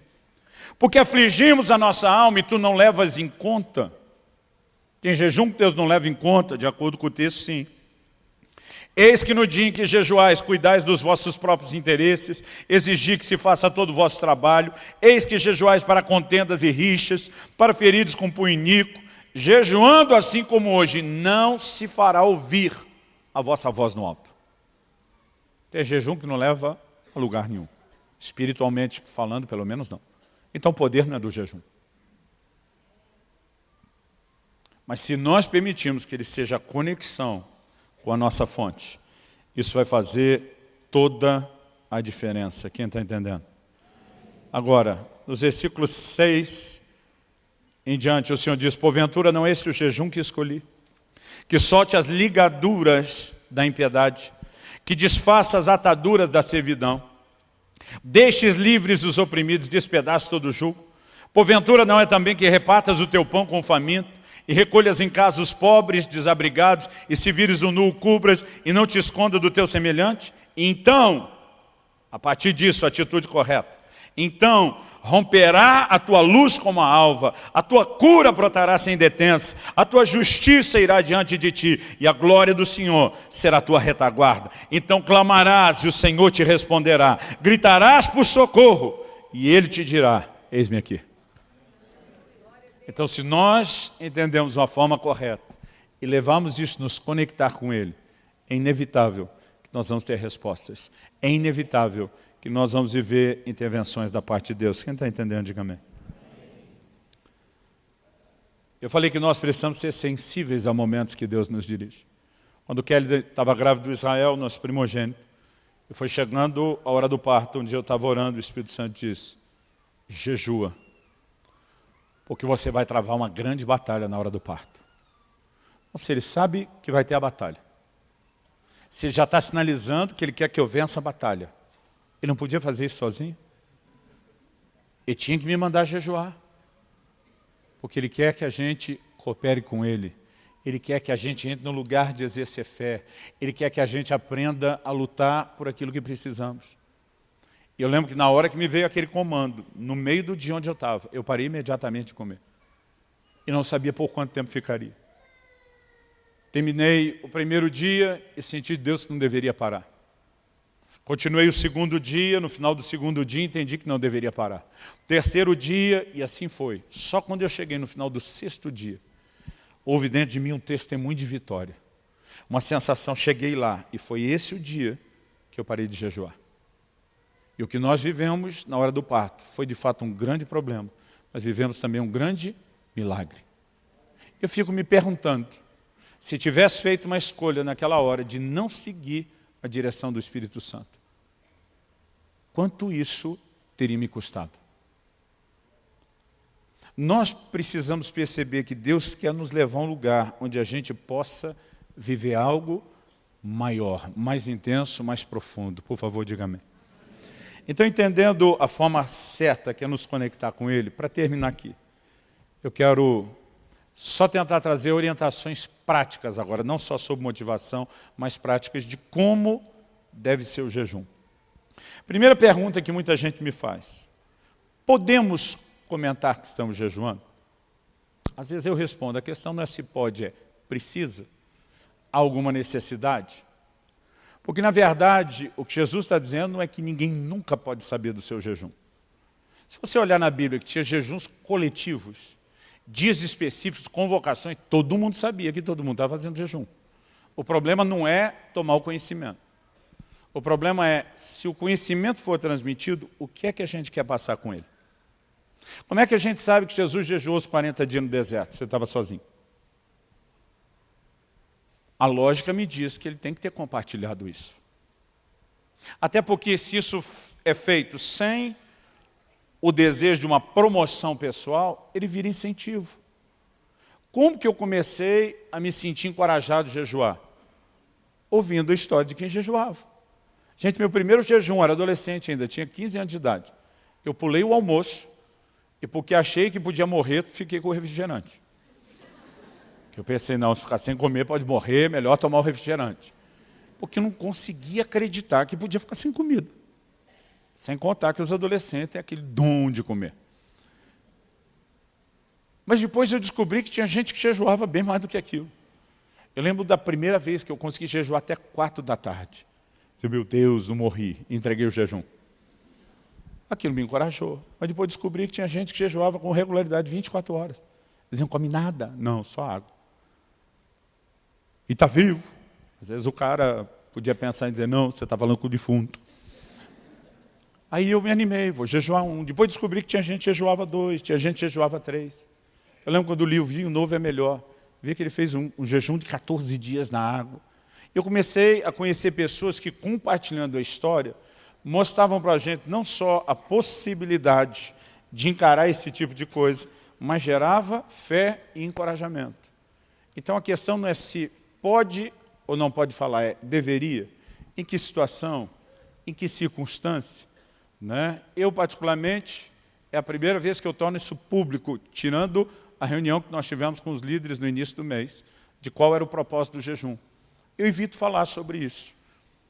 Porque afligimos a nossa alma e tu não levas em conta. Tem jejum que Deus não leva em conta, de acordo com o texto, sim. Eis que no dia em que jejuais, cuidais dos vossos próprios interesses, exigi que se faça todo o vosso trabalho, eis que jejuais para contendas e rixas, para feridos com punho iníquo, jejuando assim como hoje, não se fará ouvir a vossa voz no alto. Tem jejum que não leva a lugar nenhum. Espiritualmente falando, pelo menos não. Então o poder não é do jejum. Mas se nós permitirmos que ele seja a conexão com a nossa fonte, isso vai fazer toda a diferença. Quem está entendendo? Agora, nos versículos 6 em diante, o Senhor diz, porventura não é esse o jejum que escolhi, que solte as ligaduras da impiedade, que desfaça as ataduras da servidão, deixes livres os oprimidos, despedace todo o jugo. Porventura não é também que repartas o teu pão com o faminto, e recolhas em casa os pobres, desabrigados, e se vires o nu, cubras, e não te esconda do teu semelhante? E então, a partir disso, a atitude correta, então romperá a tua luz como a alva, a tua cura brotará sem detença, a tua justiça irá diante de ti, e a glória do Senhor será a tua retaguarda. Então clamarás, e o Senhor te responderá, gritarás por socorro, e Ele te dirá, eis-me aqui. Então, se nós entendemos uma forma correta e levarmos isso, nos conectar com Ele, é inevitável que nós vamos ter respostas. É inevitável que nós vamos viver intervenções da parte de Deus. Quem está entendendo, diga amém. Eu falei que nós precisamos ser sensíveis a momentos que Deus nos dirige. Quando Kelly estava grávida do Israel, nosso primogênito, e foi chegando a hora do parto, um dia eu estava orando, o Espírito Santo disse, jejua. Porque você vai travar uma grande batalha na hora do parto. Ou seja, ele sabe que vai ter a batalha. Se ele já está sinalizando que ele quer que eu vença a batalha, ele não podia fazer isso sozinho? Ele tinha que me mandar jejuar. Porque ele quer que a gente coopere com ele. Ele quer que a gente entre no lugar de exercer fé. Ele quer que a gente aprenda a lutar por aquilo que precisamos. E eu lembro que na hora que me veio aquele comando, no meio do dia onde eu estava, eu parei imediatamente de comer. E não sabia por quanto tempo ficaria. Terminei o primeiro dia e senti de Deus que não deveria parar. Continuei o segundo dia, no final do segundo dia entendi que não deveria parar. Terceiro dia, e assim foi. Só quando eu cheguei no final do sexto dia, houve dentro de mim um testemunho de vitória. Uma sensação, cheguei lá, e foi esse o dia que eu parei de jejuar. E o que nós vivemos na hora do parto foi de fato um grande problema, mas vivemos também um grande milagre. Eu fico me perguntando, se tivesse feito uma escolha naquela hora de não seguir a direção do Espírito Santo, quanto isso teria me custado? Nós precisamos perceber que Deus quer nos levar a um lugar onde a gente possa viver algo maior, mais intenso, mais profundo. Por favor, diga amém. Então, entendendo a forma certa que é nos conectar com Ele, para terminar aqui, eu quero só tentar trazer orientações práticas agora, não só sobre motivação, mas práticas de como deve ser o jejum. Primeira pergunta que muita gente me faz: podemos comentar que estamos jejuando? Às vezes eu respondo, a questão não é se pode, é precisa? Há alguma necessidade? Porque na verdade o que Jesus está dizendo não é que ninguém nunca pode saber do seu jejum. Se você olhar na Bíblia que tinha jejuns coletivos, dias específicos, convocações, todo mundo sabia que todo mundo estava fazendo jejum. O problema não é tomar o conhecimento. O problema é, se o conhecimento for transmitido, o que é que a gente quer passar com ele? Como é que a gente sabe que Jesus jejuou os 40 dias no deserto? Você estava sozinho. A lógica me diz que ele tem que ter compartilhado isso. Até porque se isso é feito sem o desejo de uma promoção pessoal, ele vira incentivo. Como que eu comecei a me sentir encorajado de jejuar? Ouvindo a história de quem jejuava. Gente, meu primeiro jejum, era adolescente ainda, tinha 15 anos de idade. Eu pulei o almoço e porque achei que podia morrer, fiquei com o refrigerante. Eu pensei, não, se ficar sem comer pode morrer, melhor tomar o refrigerante. Porque eu não conseguia acreditar que podia ficar sem comida. Sem contar que os adolescentes têm aquele dom de comer. Mas depois eu descobri que tinha gente que jejuava bem mais do que aquilo. Eu lembro da primeira vez que eu consegui jejuar até 4 da tarde. Eu, meu Deus, não morri, entreguei o jejum. Aquilo me encorajou. Mas depois descobri que tinha gente que jejuava com regularidade 24 horas. Eles não comem nada. Não, só água. E está vivo. Às vezes o cara podia pensar em dizer, não, você está falando com o defunto. Aí eu me animei, vou jejuar 1. Depois descobri que tinha gente que jejuava 2, tinha gente que jejuava 3. Eu lembro quando li o Vinho Novo é Melhor. Vi que ele fez um jejum de 14 dias na água. Eu comecei a conhecer pessoas que, compartilhando a história, mostravam para a gente não só a possibilidade de encarar esse tipo de coisa, mas gerava fé e encorajamento. Então a questão não é se pode ou não pode falar, é deveria. Em que situação? Em que circunstância? Né? Eu, particularmente, é a primeira vez que eu torno isso público, tirando a reunião que nós tivemos com os líderes no início do mês, de qual era o propósito do jejum. Eu evito falar sobre isso.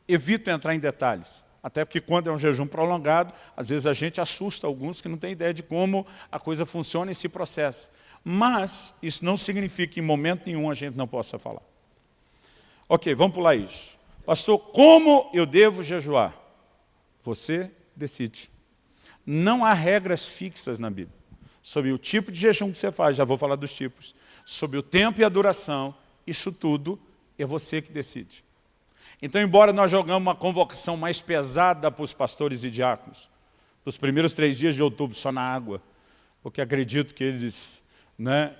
Evito entrar em detalhes. Até porque quando é um jejum prolongado, às vezes a gente assusta alguns que não têm ideia de como a coisa funciona e se processa. Mas isso não significa que em momento nenhum a gente não possa falar. Ok, vamos pular isso. Pastor, como eu devo jejuar? Você decide. Não há regras fixas na Bíblia. Sobre o tipo de jejum que você faz, já vou falar dos tipos. Sobre o tempo e a duração, isso tudo é você que decide. Então, embora nós jogamos uma convocação mais pesada para os pastores e diáconos, dos primeiros 3 dias de outubro só na água, porque acredito que eles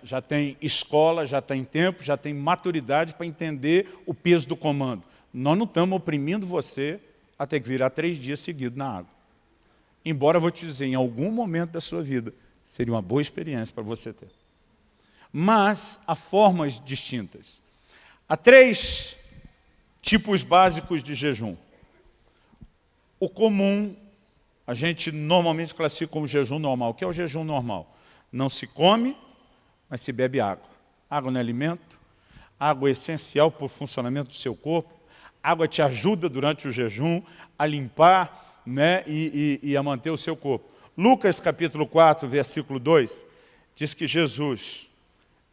já têm escola, já têm tempo, já têm maturidade para entender o peso do comando. Nós não estamos oprimindo você a ter que virar 3 dias seguidos na água. Embora eu vou te dizer, em algum momento da sua vida, seria uma boa experiência para você ter. Mas há formas distintas. Há 3 tipos básicos de jejum. O comum, a gente normalmente classifica como jejum normal. O que é o jejum normal? Não se come, mas se bebe água. Água não é alimento, água é essencial para o funcionamento do seu corpo, água te ajuda durante o jejum a limpar, né, e a manter o seu corpo. Lucas capítulo 4, versículo 2, diz que Jesus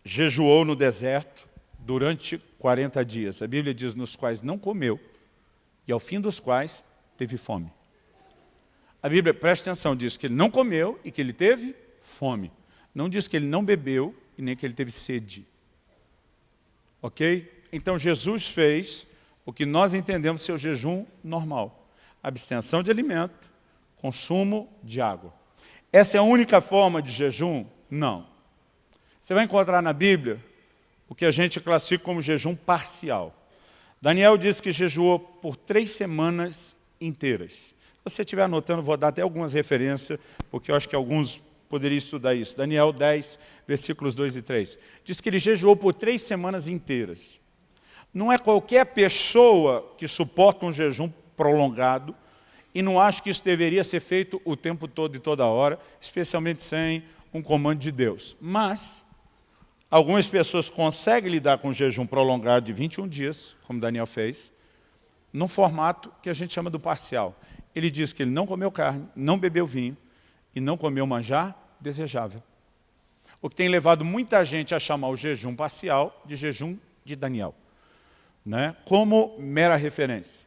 jejuou no deserto durante 40 dias. A Bíblia diz nos quais não comeu e ao fim dos quais teve fome. A Bíblia, preste atenção, diz que ele não comeu e que ele teve fome. Não diz que ele não bebeu e nem que ele teve sede. Ok? Então Jesus fez o que nós entendemos ser o jejum normal. Abstenção de alimento, consumo de água. Essa é a única forma de jejum? Não. Você vai encontrar na Bíblia o que a gente classifica como jejum parcial. Daniel diz que jejuou por 3 semanas inteiras. Se você estiver anotando, vou dar até algumas referências, porque eu acho que alguns poderiam estudar isso. Daniel 10, versículos 2 e 3. Diz que ele jejuou por 3 semanas inteiras. Não é qualquer pessoa que suporta um jejum prolongado e não acha que isso deveria ser feito o tempo todo e toda hora, especialmente sem um comando de Deus. Mas algumas pessoas conseguem lidar com um jejum prolongado de 21 dias, como Daniel fez, num formato que a gente chama do parcial. Ele diz que ele não comeu carne, não bebeu vinho e não comeu manjar desejável. O que tem levado muita gente a chamar o jejum parcial de jejum de Daniel, né, como mera referência.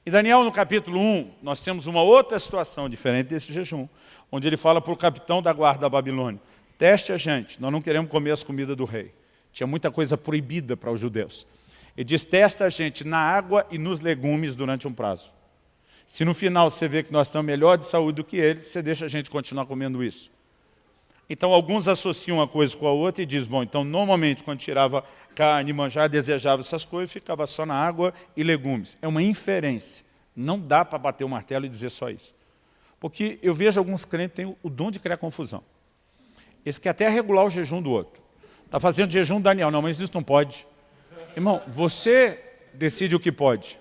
Em Daniel, no capítulo 1, nós temos uma outra situação diferente desse jejum, onde ele fala para o capitão da guarda da Babilônia: teste a gente, nós não queremos comer as comidas do rei. Tinha muita coisa proibida para os judeus. Ele diz: testa a gente na água e nos legumes durante um prazo. Se no final você vê que nós estamos melhor de saúde do que eles, você deixa a gente continuar comendo isso. Então alguns associam uma coisa com a outra e dizem: bom, então normalmente quando tirava carne, manjar, desejava essas coisas, ficava só na água e legumes. É uma inferência. Não dá para bater o martelo e dizer só isso. Porque eu vejo alguns crentes que têm o dom de criar confusão. Esse quer até regular o jejum do outro. Está fazendo jejum Daniel, não, mas isso não pode. Irmão, você decide o que pode.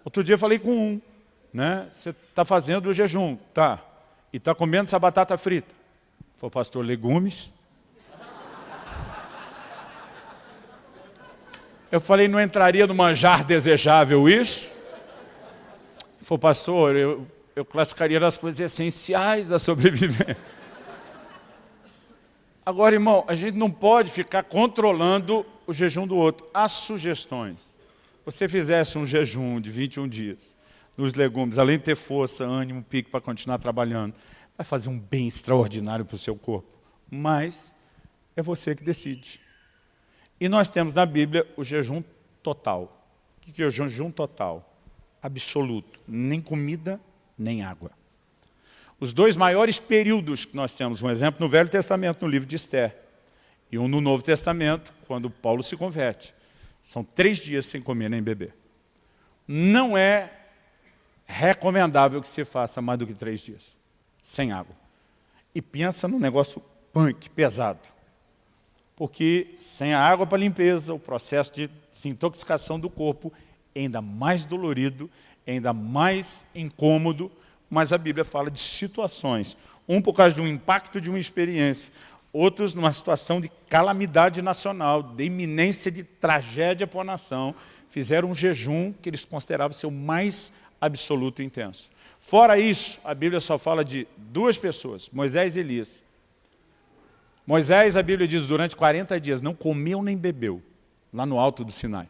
Outro dia eu falei com um, né? Você está fazendo o jejum, tá? E está comendo essa batata frita. Falei: pastor, legumes. Eu falei: não entraria no manjar desejável isso? Falei: pastor, eu classificaria nas coisas essenciais da sobrevivência. Agora, irmão, a gente não pode ficar controlando o jejum do outro. Há sugestões. Se você fizesse um jejum de 21 dias nos legumes, além de ter força, ânimo, pique para continuar trabalhando, vai fazer um bem extraordinário para o seu corpo. Mas é você que decide. E nós temos na Bíblia o jejum total. O que é o jejum total? Absoluto. Nem comida, nem água. Os 2 maiores períodos que nós temos, um exemplo no Velho Testamento, no livro de Esther, e um no Novo Testamento, quando Paulo se converte. São 3 dias sem comer nem beber. Não é recomendável que se faça mais do que 3 dias, sem água. E pensa num negócio punk, pesado. Porque sem a água para limpeza, o processo de desintoxicação do corpo é ainda mais dolorido, é ainda mais incômodo, mas a Bíblia fala de situações. Um por causa de um impacto de uma experiência, outros numa situação de calamidade nacional, de iminência de tragédia para a nação, fizeram um jejum que eles consideravam ser o mais absoluto e intenso. Fora isso, a Bíblia só fala de 2 pessoas, Moisés e Elias. Moisés, a Bíblia diz, durante 40 dias não comeu nem bebeu, lá no alto do Sinai.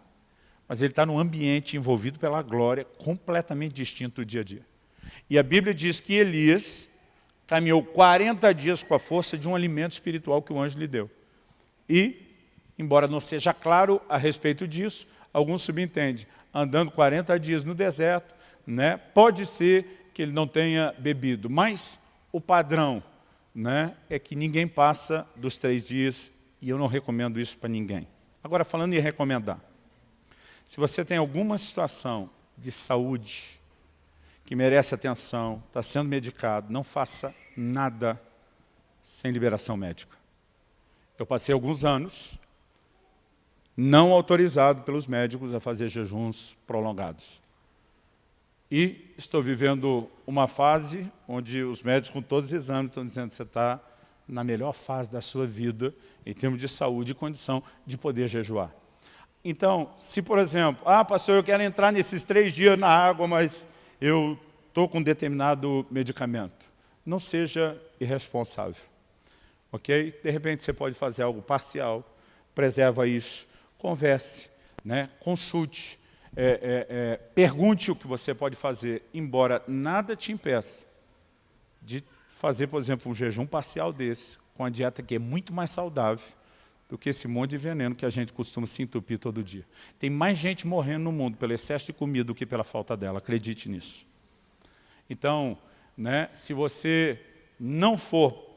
Mas ele está num ambiente envolvido pela glória, completamente distinto do dia a dia. E a Bíblia diz que Elias caminhou 40 dias com a força de um alimento espiritual que o anjo lhe deu. E, embora não seja claro a respeito disso, alguns subentendem, andando 40 dias no deserto, né, pode ser que ele não tenha bebido, mas o padrão, né, é que ninguém passa dos 3 dias, e eu não recomendo isso para ninguém. Agora, falando em recomendar, se você tem alguma situação de saúde que merece atenção, está sendo medicado, não faça nada sem liberação médica. Eu passei alguns anos não autorizado pelos médicos a fazer jejuns prolongados. E estou vivendo uma fase onde os médicos, com todos os exames, estão dizendo que você está na melhor fase da sua vida, em termos de saúde e condição de poder jejuar. Então, se por exemplo, pastor, eu quero entrar nesses 3 dias na água, mas eu estou com determinado medicamento. Não seja irresponsável, ok? De repente você pode fazer algo parcial, preserva isso, converse, né? Consulte, pergunte o que você pode fazer, embora nada te impeça de fazer, por exemplo, um jejum parcial desse, com a dieta que é muito mais saudável do que esse monte de veneno que a gente costuma se entupir todo dia. Tem mais gente morrendo no mundo pelo excesso de comida do que pela falta dela, acredite nisso. Então, né, se você não for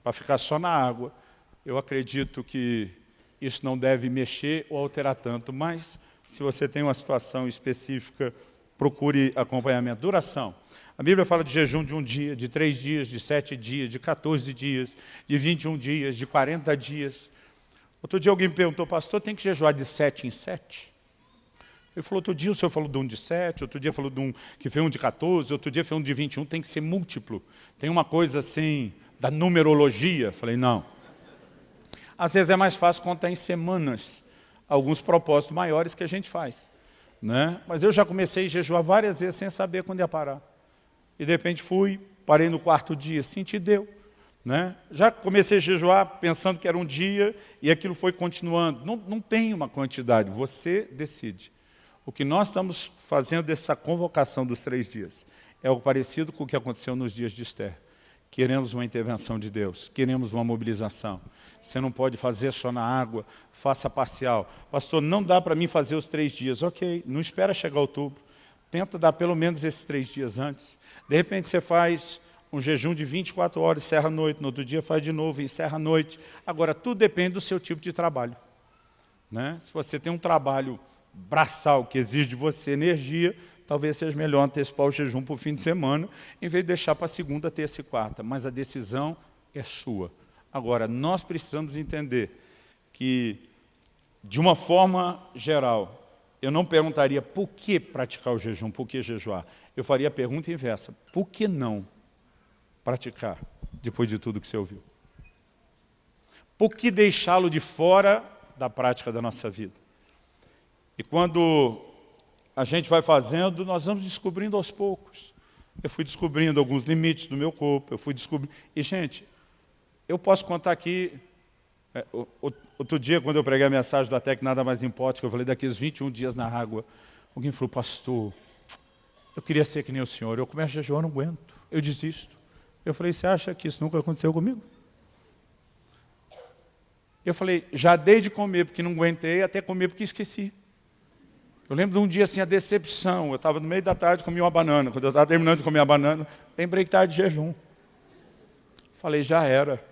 para ficar só na água, eu acredito que isso não deve mexer ou alterar tanto, mas se você tem uma situação específica, procure acompanhamento. Duração. A Bíblia fala de jejum de 1 dia, de 3 dias, de 7 dias, de 14 dias, de 21 dias, de 40 dias. Outro dia alguém me perguntou, pastor, tem que jejuar de 7 em 7? Ele falou, outro dia o senhor falou de um de 7, outro dia falou de um que fez um de 14, outro dia fez um de 21, tem que ser múltiplo. Tem uma coisa assim, da numerologia. Falei, não. Às vezes é mais fácil contar em semanas alguns propósitos maiores que a gente faz, né? Mas eu já comecei a jejuar várias vezes sem saber quando ia parar. E de repente parei no 4º dia, senti deu. Né? Já comecei a jejuar pensando que era um dia e aquilo foi continuando. Não tem uma quantidade, você decide. O que nós estamos fazendo dessa convocação dos 3 dias é algo parecido com o que aconteceu nos dias de Esther. Queremos uma intervenção de Deus, queremos uma mobilização. Você não pode fazer só na água, faça parcial. Pastor, não dá para mim fazer os 3 dias. Ok, não espera chegar outubro. Tenta dar pelo menos esses 3 dias antes. De repente você faz um jejum de 24 horas, encerra à noite, no outro dia faz de novo, encerra à noite. Agora, tudo depende do seu tipo de trabalho, né? Se você tem um trabalho braçal que exige de você energia, talvez seja melhor antecipar o jejum para o fim de semana, em vez de deixar para a segunda, terça e quarta. Mas a decisão é sua. Agora, nós precisamos entender que, de uma forma geral, eu não perguntaria por que praticar o jejum, por que jejuar. Eu faria a pergunta inversa, por que não praticar, depois de tudo que você ouviu? Por que deixá-lo de fora da prática da nossa vida? E quando a gente vai fazendo, nós vamos descobrindo aos poucos. Eu fui descobrindo alguns limites do meu corpo, eu fui descobrindo... E, gente, eu posso contar aqui... Outro dia, quando eu preguei a mensagem do Até que Nada Mais Importa, que eu falei daqueles 21 dias na água, alguém falou, pastor, eu queria ser que nem o senhor, eu começo a jejuar, não aguento, eu desisto. Eu falei, você acha que isso nunca aconteceu comigo? Eu falei, já dei de comer porque não aguentei, até comer porque esqueci. Eu lembro de um dia assim, a decepção, eu estava no meio da tarde, comi uma banana, quando eu estava terminando de comer a banana, lembrei que estava de jejum. Falei, já era.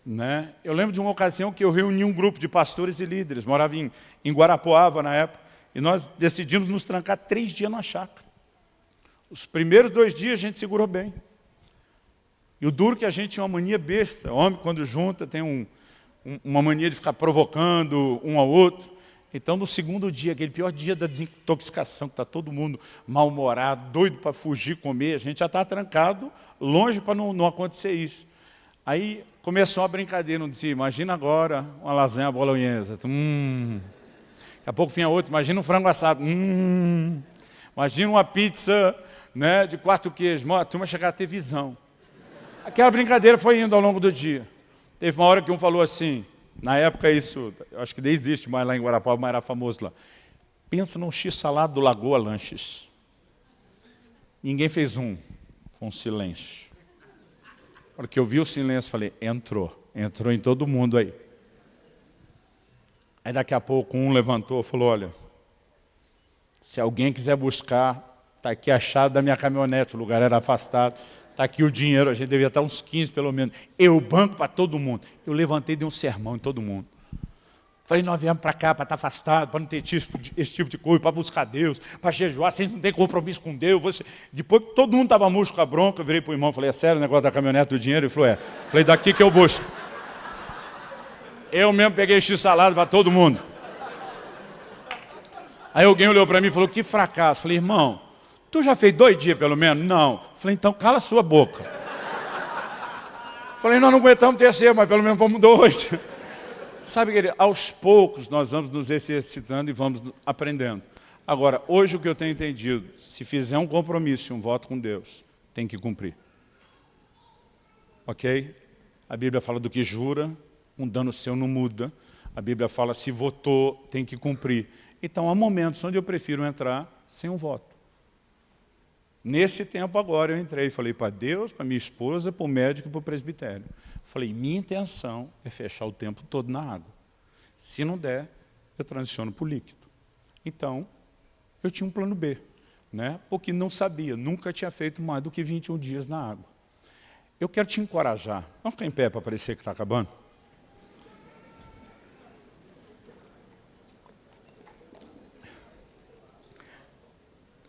Né? Eu lembro de uma ocasião que eu reuni um grupo de pastores e líderes, morava em Guarapuava na época, e nós decidimos nos trancar 3 dias na chácara. Os primeiros 2 dias a gente segurou bem. E o duro que a gente tinha uma mania besta, homem quando junta tem uma mania de ficar provocando um ao outro. Então no segundo dia, aquele pior dia da desintoxicação, que está todo mundo mal-humorado, doido para fugir, comer, a gente já está trancado, longe para não acontecer isso. Aí começou uma brincadeira, não dizia, imagina agora uma lasanha bolonhesa. Daqui a pouco vinha outra, imagina um frango assado. Imagina uma pizza, né, de 4 queijos. A turma chegava a ter visão. Aquela brincadeira foi indo ao longo do dia. Teve uma hora que um falou assim, na época isso, acho que nem existe mais lá em Guarapuava, mas era famoso lá. Pensa num x-salado do Lagoa Lanches. Ninguém fez foi um silêncio. Na hora que eu vi o silêncio, falei, entrou em todo mundo aí. Aí daqui a pouco um levantou e falou, olha, se alguém quiser buscar, está aqui a chave da minha caminhonete, o lugar era afastado, está aqui o dinheiro, a gente devia estar uns 15 pelo menos. Eu banco para todo mundo. Eu levantei e dei um sermão em todo mundo. Falei, nós viemos para cá para estar afastado, para não ter esse tipo de coisa, para buscar Deus, para jejuar, sem não ter compromisso com Deus. Depois que todo mundo estava murcho com a bronca, eu virei para o irmão e falei, é sério o negócio da caminhonete do dinheiro? Ele falou, é. Falei, daqui que eu busco. Eu mesmo peguei x-salada para todo mundo. Aí alguém olhou para mim e falou, que fracasso. Falei, irmão, tu já fez 2 dias pelo menos? Não. Falei, então cala a sua boca. Falei, nós não aguentamos terceiro, mas pelo menos vamos 2. Sabe, querido, aos poucos nós vamos nos exercitando e vamos aprendendo. Agora, hoje o que eu tenho entendido, se fizer um compromisso e um voto com Deus, tem que cumprir. Ok? A Bíblia fala do que jura, um dano seu não muda. A Bíblia fala, se votou, tem que cumprir. Então, há momentos onde eu prefiro entrar sem um voto. Nesse tempo agora eu entrei e falei para Deus, para minha esposa, para o médico e para o presbitério. Falei, minha intenção é fechar o tempo todo na água. Se não der, eu transiciono para o líquido. Então, eu tinha um plano B, né? Porque não sabia, nunca tinha feito mais do que 21 dias na água. Eu quero te encorajar. Vamos ficar em pé para parecer que está acabando?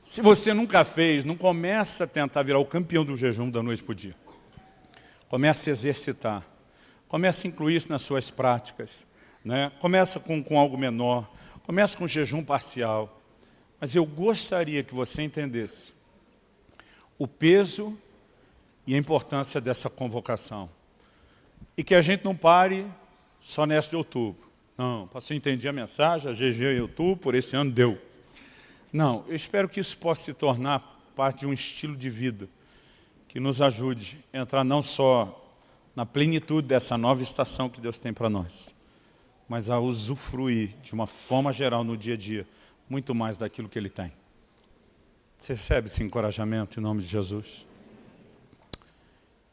Se você nunca fez, não começa a tentar virar o campeão do jejum da noite para o dia. Comece a exercitar. Comece a incluir isso nas suas práticas, né? Começa com algo menor. Comece com jejum parcial. Mas eu gostaria que você entendesse o peso e a importância dessa convocação. E que a gente não pare só nessa de outubro. Não, pastor, entendi a mensagem, a jejum em outubro, por esse ano deu. Não, eu espero que isso possa se tornar parte de um estilo de vida que nos ajude a entrar não só na plenitude dessa nova estação que Deus tem para nós, mas a usufruir de uma forma geral no dia a dia, muito mais daquilo que Ele tem. Você recebe esse encorajamento em nome de Jesus?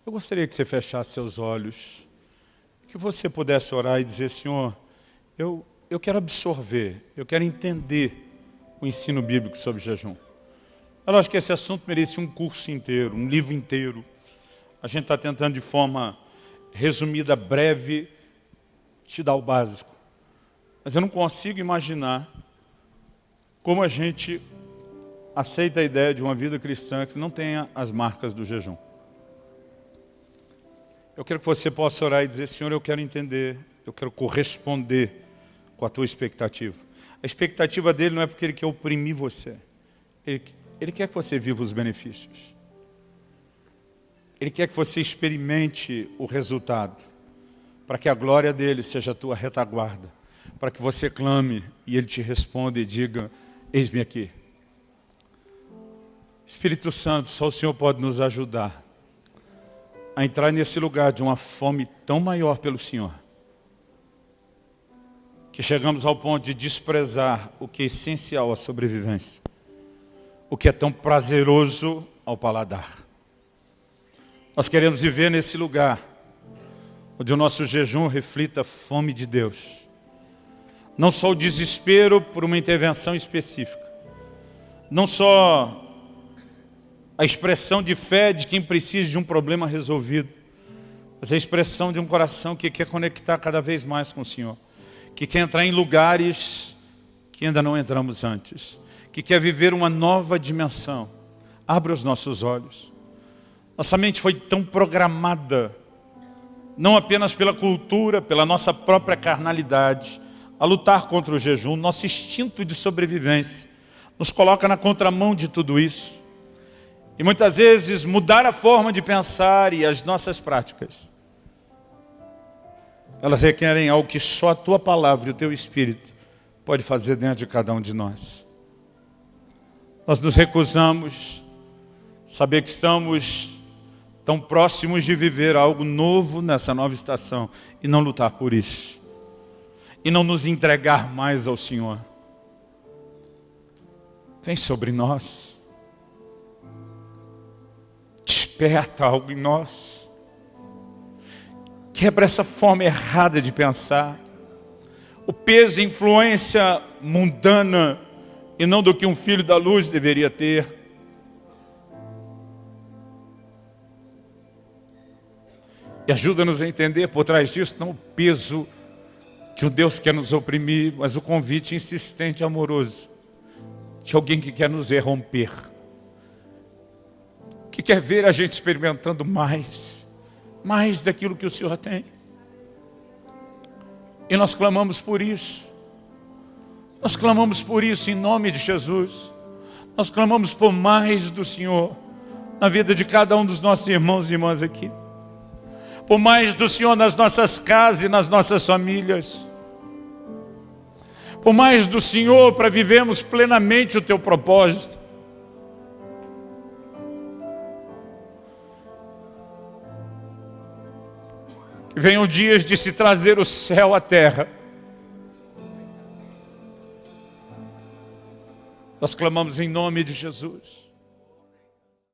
Eu gostaria que você fechasse seus olhos, que você pudesse orar e dizer, Senhor, eu quero absorver, eu quero entender o ensino bíblico sobre jejum. Eu acho que esse assunto merece um curso inteiro, um livro inteiro. A gente está tentando de forma resumida, breve, te dar o básico. Mas eu não consigo imaginar como a gente aceita a ideia de uma vida cristã que não tenha as marcas do jejum. Eu quero que você possa orar e dizer, Senhor, eu quero entender, eu quero corresponder com a tua expectativa. A expectativa dele não é porque ele quer oprimir você. Ele quer que você viva os benefícios. Ele quer que você experimente o resultado, para que a glória dele seja a tua retaguarda, para que você clame e ele te responda e diga, eis-me aqui. Espírito Santo, só o Senhor pode nos ajudar a entrar nesse lugar de uma fome tão maior pelo Senhor, que chegamos ao ponto de desprezar o que é essencial à sobrevivência, o que é tão prazeroso ao paladar. Nós queremos viver nesse lugar, onde o nosso jejum reflita a fome de Deus. Não só o desespero por uma intervenção específica, não só a expressão de fé de quem precisa de um problema resolvido, mas a expressão de um coração que quer conectar cada vez mais com o Senhor, que quer entrar em lugares que ainda não entramos antes, que quer viver uma nova dimensão. Abra os nossos olhos. Nossa mente foi tão programada, não apenas pela cultura, pela nossa própria carnalidade, a lutar contra o jejum. Nosso instinto de sobrevivência nos coloca na contramão de tudo isso. E muitas vezes mudar a forma de pensar e as nossas práticas, elas requerem algo que só a tua palavra e o teu Espírito pode fazer dentro de cada um de nós. Nós nos recusamos a saber que estamos tão próximos de viver algo novo nessa nova estação e não lutar por isso. E não nos entregar mais ao Senhor. Vem sobre nós. Desperta algo em nós. Quebra essa forma errada de pensar. O peso e influência mundana e não do que um filho da luz deveria ter. E ajuda-nos a entender por trás disso não o peso de um Deus que quer nos oprimir, mas o convite insistente e amoroso de alguém que quer nos romper, que quer ver a gente experimentando mais daquilo que o Senhor tem. E nós clamamos por isso, Nós clamamos por isso em nome de Jesus. Nós clamamos por mais do Senhor na vida de cada um dos nossos irmãos e irmãs aqui. Por mais do Senhor nas nossas casas e nas nossas famílias. Por mais do Senhor para vivermos plenamente o Teu propósito. Que venham dias de se trazer o céu à terra. Nós clamamos em nome de Jesus.